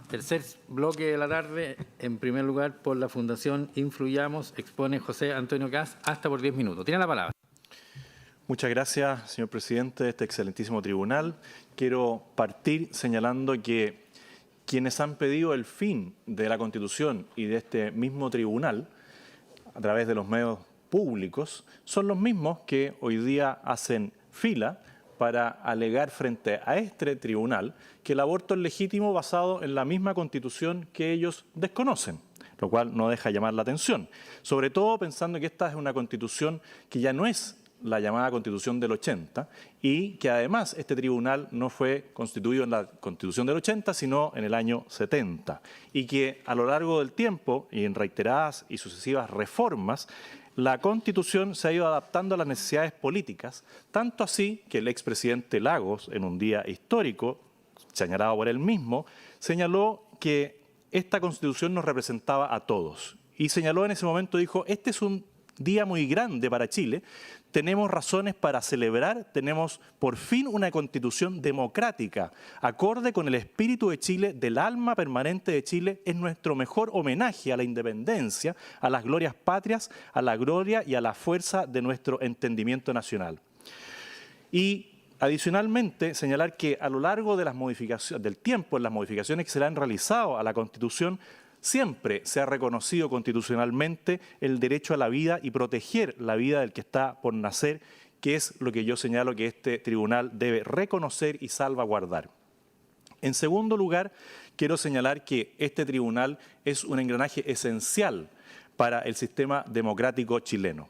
Tercer bloque de la tarde, en primer lugar, por la Fundación Influyamos, expone José Antonio Kast, hasta por 10 minutos. Tiene la palabra. Muchas gracias, señor presidente de este excelentísimo tribunal. Quiero partir señalando que quienes han pedido el fin de la Constitución y de este mismo tribunal, a través de los medios públicos, son los mismos que hoy día hacen fila para alegar frente a este tribunal que el aborto es legítimo basado en la misma Constitución que ellos desconocen, lo cual no deja llamar la atención, sobre todo pensando que esta es una Constitución que ya no es la llamada Constitución del 80 y que además este tribunal no fue constituido en la Constitución del 80, sino en el año 70, y que a lo largo del tiempo y en reiteradas y sucesivas reformas, la Constitución se ha ido adaptando a las necesidades políticas, tanto así que el expresidente Lagos, en un día histórico, señalado por él mismo, señaló que esta Constitución nos representaba a todos. Y señaló en ese momento, dijo, este es un día muy grande para Chile, tenemos razones para celebrar, tenemos por fin una Constitución democrática, acorde con el espíritu de Chile, del alma permanente de Chile, es nuestro mejor homenaje a la independencia, a las glorias patrias, a la gloria y a la fuerza de nuestro entendimiento nacional. Y adicionalmente, señalar que a lo largo de las modificaciones, del tiempo, en las modificaciones que se le han realizado a la Constitución, siempre se ha reconocido constitucionalmente el derecho a la vida y proteger la vida del que está por nacer, que es lo que yo señalo que este tribunal debe reconocer y salvaguardar. En segundo lugar, quiero señalar que este tribunal es un engranaje esencial para el sistema democrático chileno.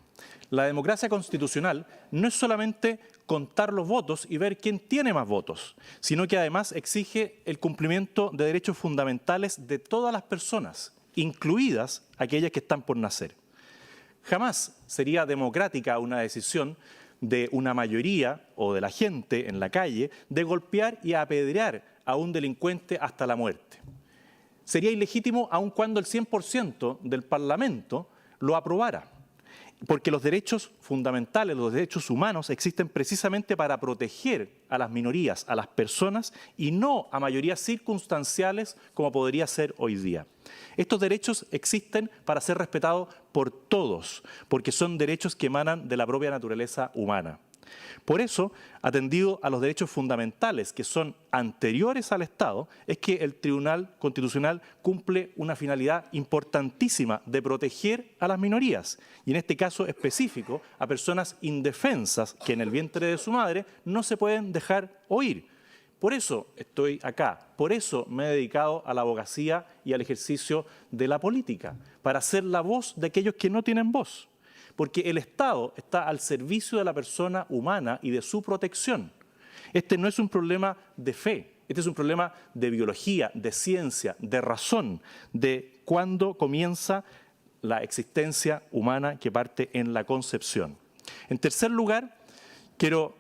La democracia constitucional no es solamente contar los votos y ver quién tiene más votos, sino que además exige el cumplimiento de derechos fundamentales de todas las personas, incluidas aquellas que están por nacer. Jamás sería democrática una decisión de una mayoría o de la gente en la calle de golpear y apedrear a un delincuente hasta la muerte. Sería ilegítimo aun cuando el 100% del Parlamento lo aprobara. Porque los derechos fundamentales, los derechos humanos existen precisamente para proteger a las minorías, a las personas y no a mayorías circunstanciales como podría ser hoy día. Estos derechos existen para ser respetados por todos, porque son derechos que emanan de la propia naturaleza humana. Por eso, atendido a los derechos fundamentales que son anteriores al Estado, es que el Tribunal Constitucional cumple una finalidad importantísima de proteger a las minorías, y en este caso específico a personas indefensas que en el vientre de su madre no se pueden dejar oír. Por eso estoy acá, por eso me he dedicado a la abogacía y al ejercicio de la política, para ser la voz de aquellos que no tienen voz. Porque el Estado está al servicio de la persona humana y de su protección. Este no es un problema de fe, este es un problema de biología, de ciencia, de razón, de cuándo comienza la existencia humana que parte en la concepción. En tercer lugar, quiero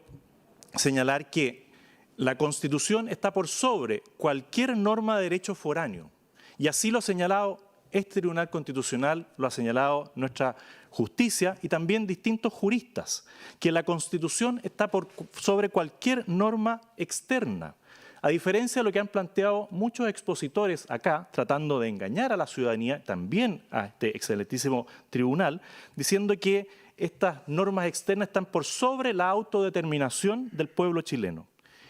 señalar que la Constitución está por sobre cualquier norma de derecho foráneo, y así lo ha señalado este Tribunal Constitucional, lo ha señalado nuestra justicia y también distintos juristas, que la Constitución está por sobre cualquier norma externa, a diferencia de lo que han planteado muchos expositores acá, tratando de engañar a la ciudadanía, también a este excelentísimo tribunal, diciendo que estas normas externas están por sobre la autodeterminación del pueblo chileno.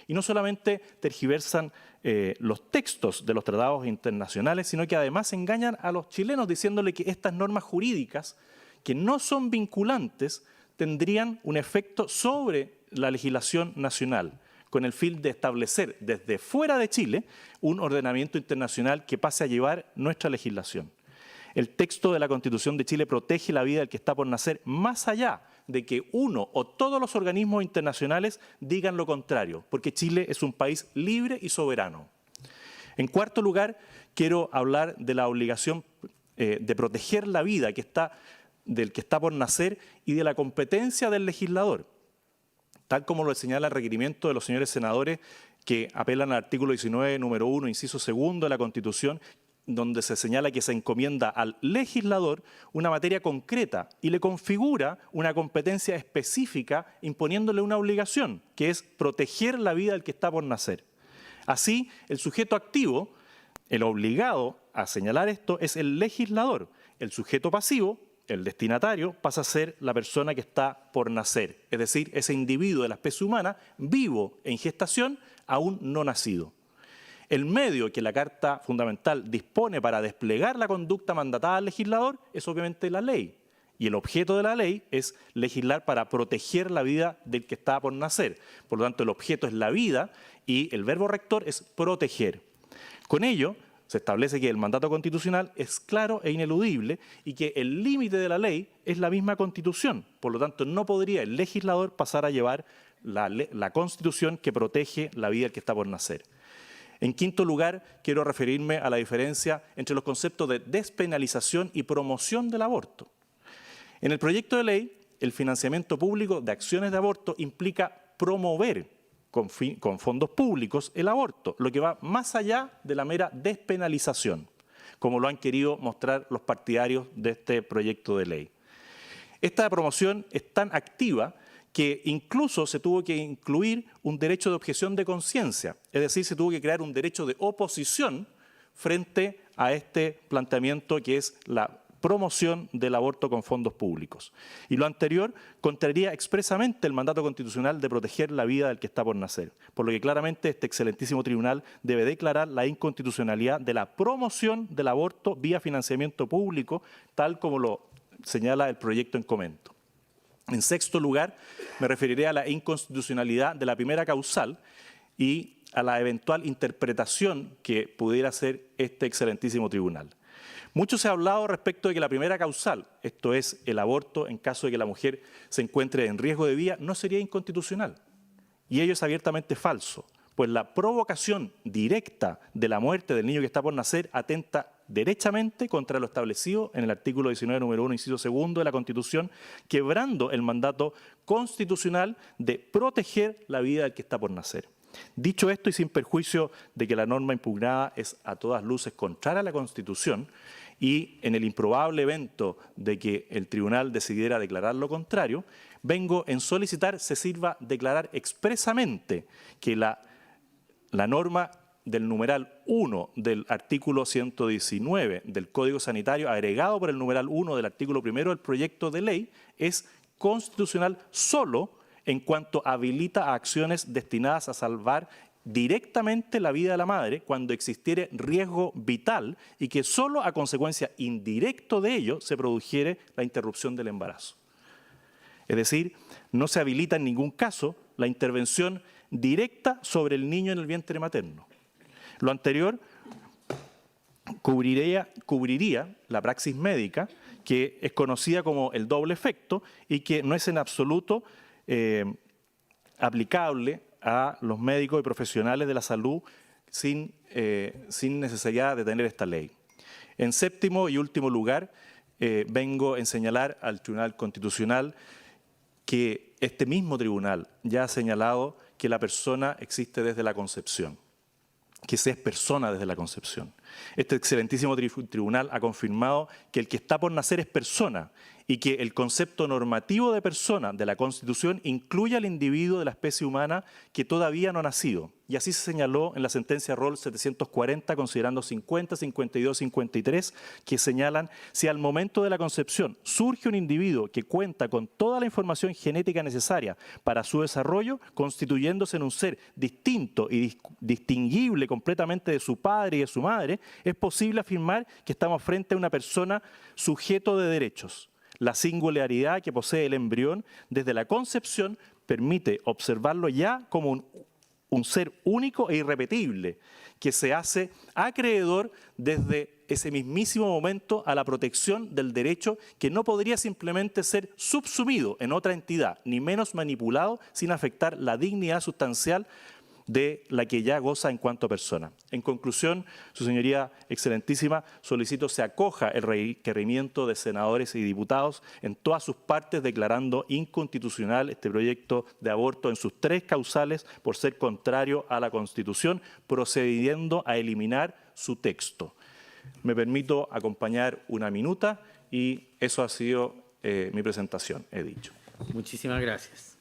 Y no solamente tergiversan los textos de los tratados internacionales, sino que además engañan a los chilenos diciéndole que estas normas jurídicas, que no son vinculantes, tendrían un efecto sobre la legislación nacional, con el fin de establecer desde fuera de Chile un ordenamiento internacional que pase a llevar nuestra legislación. El texto de la Constitución de Chile protege la vida del que está por nacer más allá de que uno o todos los organismos internacionales digan lo contrario, porque Chile es un país libre y soberano. En cuarto lugar, quiero hablar de la obligación de proteger la vida del que está por nacer y de la competencia del legislador, tal como lo señala el requerimiento de los señores senadores que apelan al artículo 19, número 1, inciso 2 de la Constitución, donde se señala que se encomienda al legislador una materia concreta y le configura una competencia específica imponiéndole una obligación, que es proteger la vida del que está por nacer. Así, el sujeto activo El obligado a señalar esto es el legislador. El sujeto pasivo, el destinatario, pasa a ser la persona que está por nacer, es decir, ese individuo de la especie humana vivo en gestación, aún no nacido. El medio que la Carta Fundamental dispone para desplegar la conducta mandatada al legislador es obviamente la ley. Y el objeto de la ley es legislar para proteger la vida del que está por nacer. Por lo tanto, el objeto es la vida y el verbo rector es proteger. Con ello, se establece que el mandato constitucional es claro e ineludible y que el límite de la ley es la misma Constitución. Por lo tanto, no podría el legislador pasar a llevar la Constitución que protege la vida del que está por nacer. En quinto lugar, quiero referirme a la diferencia entre los conceptos de despenalización y promoción del aborto. En el proyecto de ley, el financiamiento público de acciones de aborto implica promover con fondos públicos el aborto, lo que va más allá de la mera despenalización, como lo han querido mostrar los partidarios de este proyecto de ley. Esta promoción es tan activa que incluso se tuvo que incluir un derecho de objeción de conciencia, es decir, se tuvo que crear un derecho de oposición frente a este planteamiento que es la promoción del aborto con fondos públicos. Y lo anterior contraría expresamente el mandato constitucional de proteger la vida del que está por nacer, por lo que claramente este excelentísimo tribunal debe declarar la inconstitucionalidad de la promoción del aborto vía financiamiento público, tal como lo señala el proyecto en comento. En sexto lugar, me referiré a la inconstitucionalidad de la primera causal y a la eventual interpretación que pudiera hacer este excelentísimo tribunal. Mucho se ha hablado respecto de que la primera causal, esto es el aborto en caso de que la mujer se encuentre en riesgo de vida, no sería inconstitucional. Y ello es abiertamente falso, pues la provocación directa de la muerte del niño que está por nacer atenta derechamente contra lo establecido en el artículo 19, número 1, inciso segundo de la Constitución, quebrando el mandato constitucional de proteger la vida del que está por nacer. Dicho esto y sin perjuicio de que la norma impugnada es a todas luces contraria a la Constitución y en el improbable evento de que el tribunal decidiera declarar lo contrario, vengo en solicitar se sirva declarar expresamente que la norma del numeral 1 del artículo 119 del Código Sanitario, agregado por el numeral 1 del artículo 1 del proyecto de ley, es constitucional solo en cuanto habilita a acciones destinadas a salvar directamente la vida de la madre cuando existiere riesgo vital y que solo a consecuencia indirecta de ello se produjere la interrupción del embarazo. Es decir, no se habilita en ningún caso la intervención directa sobre el niño en el vientre materno. Lo anterior cubriría la praxis médica, que es conocida como el doble efecto y que no es en absoluto aplicable a los médicos y profesionales de la salud sin necesidad de tener esta ley. En séptimo y último lugar, vengo a señalar al Tribunal Constitucional que este mismo tribunal ya ha señalado que la persona existe desde la concepción, que se es persona desde la concepción. Este excelentísimo tribunal ha confirmado que el que está por nacer es persona y que el concepto normativo de persona de la Constitución incluye al individuo de la especie humana que todavía no ha nacido. Y así se señaló en la sentencia Roll 740, considerando 50, 52, 53, que señalan si al momento de la concepción surge un individuo que cuenta con toda la información genética necesaria para su desarrollo, constituyéndose en un ser distinto y distinguible completamente de su padre y de su madre, es posible afirmar que estamos frente a una persona sujeto de derechos. La singularidad que posee el embrión desde la concepción permite observarlo ya como un ser único e irrepetible, que se hace acreedor desde ese mismísimo momento a la protección del derecho que no podría simplemente ser subsumido en otra entidad, ni menos manipulado sin afectar la dignidad sustancial de la que ya goza en cuanto persona. En conclusión, su señoría excelentísima, solicito se acoja el requerimiento de senadores y diputados en todas sus partes declarando inconstitucional este proyecto de aborto en sus tres causales por ser contrario a la Constitución, procediendo a eliminar su texto. Me permito acompañar una minuta y eso ha sido mi presentación, he dicho. Muchísimas gracias.